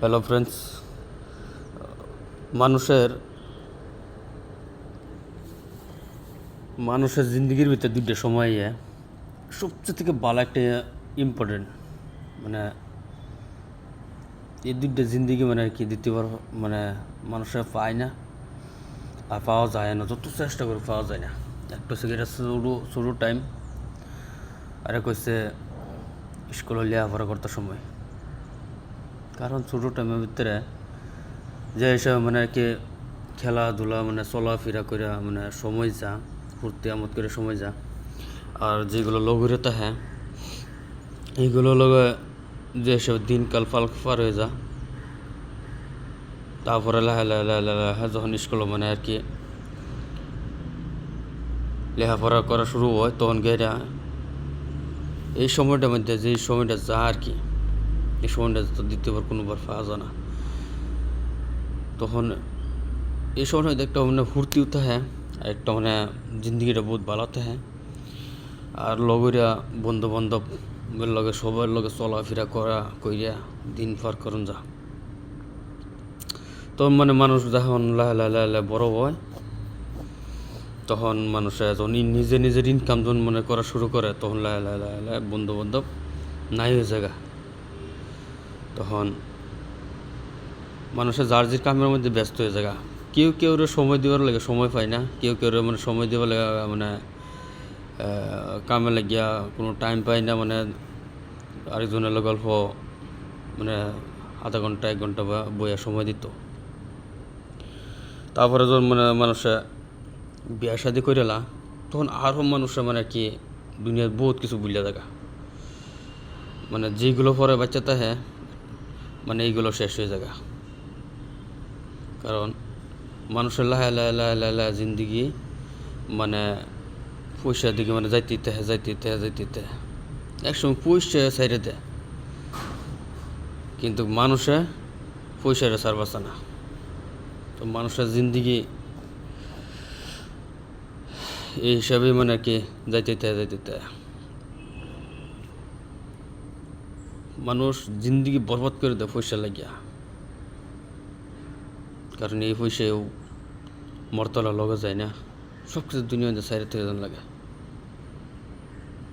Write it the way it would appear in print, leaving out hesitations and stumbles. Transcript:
Hello friends, মানুষের মানুষের জিন্দগির ভিতরে দুইটা সময় সবচেয়ে থেকে ভালো একটা ইম্পর্টেন্ট, মানে এই দুইটা জিন্দগি মানে আর কি দ্বিতীয়বার মানে মানুষের পায় না আর পাওয়া যায় না, যত চেষ্টা করে পাওয়া যায় না। একটা হচ্ছে এটা শুরু টাইম, আর এক হচ্ছে স্কুলে লেখাপড়া করতে সময়। কারণ ছোটো টাইমের ভিতরে যে হিসাবে মানে আর কি খেলাধুলা মানে চলাফেরা করে মানে সময় যা ফুর্তি আমোদ করে সময় যা, আর যেগুলো লঘুরতা এইগুলো লগে যেসব দিনকাল পার হয়ে যা, তারপরে লাহে লাহে লাহে লাহে যখন স্কুলে মানে আর কি লেখাপড়া করা শুরু হয়, তখন গেরা এই সময়টার মধ্যে যে সময়টা যা আর কি, এই সময়টা তো দ্বিতীয়বার কোনোবার পাওয়া যায় না। তখন এই সময়টা একটা মানে ফুর্তিও থাকে, আর একটা মানে জিন্দগিটা বহুত ভালো থাকে। আর লগেরা বন্ধু বান্ধবের লগে সবার লগে চলাফেরা কইরা দিন পার করুন যা। তখন মানে মানুষ যখন লাহে লাহে লাহে লাহে বড় হয়, তখন মানুষের যখন নিজের ইনকাম যখন মনে করা শুরু করে, তখন লাহে লাহে লাহে লাহে বন্ধু বান্ধব নাই হয়ে জায়গা। তখন মানুষের যার যে কামের মধ্যে ব্যস্ত হয়ে জায়গা। কেউ সময় দেওয়ার লাগে সময় পায় না, কেউ মানে সময় দেওয়ার লাগে মানে কামে লাগিয়া কোনো টাইম পায় না, মানে আরেকজনের গল্প মানে আধা ঘন্টা 1 ঘন্টা বা বইয়া সময় দিত। তারপরে যখন মানে মানুষে বিয়া শাদি করেলা, তখন আরও মানুষে মানে কি দুনিয়ার বহুত কিছু বুঝলে থাকা, মানে যেগুলো পরে বাচ্চা তাহে মানে এইগুলো শেষ হয়ে যাগা। কারণ মানুষের লাহে লাহে লাহে লাহে লাহে জিন্দগি মানে পয়সার দিকে মানে যাইতে একসময় পয়সা সাইডে দেয়, কিন্তু মানুষে পয়সার সার বাঁচে না। তো মানুষের জিন্দগি এই হিসাবে মানে আর কি যাইতে মানুষ জিন্দগি বরবাদ করে দেয় পয়সা লাগিয়া। কারণ এই পয়সাও মরতলা লগে যায় না, সব কিছু দুনিয়া সাইডে থেকে লাগে।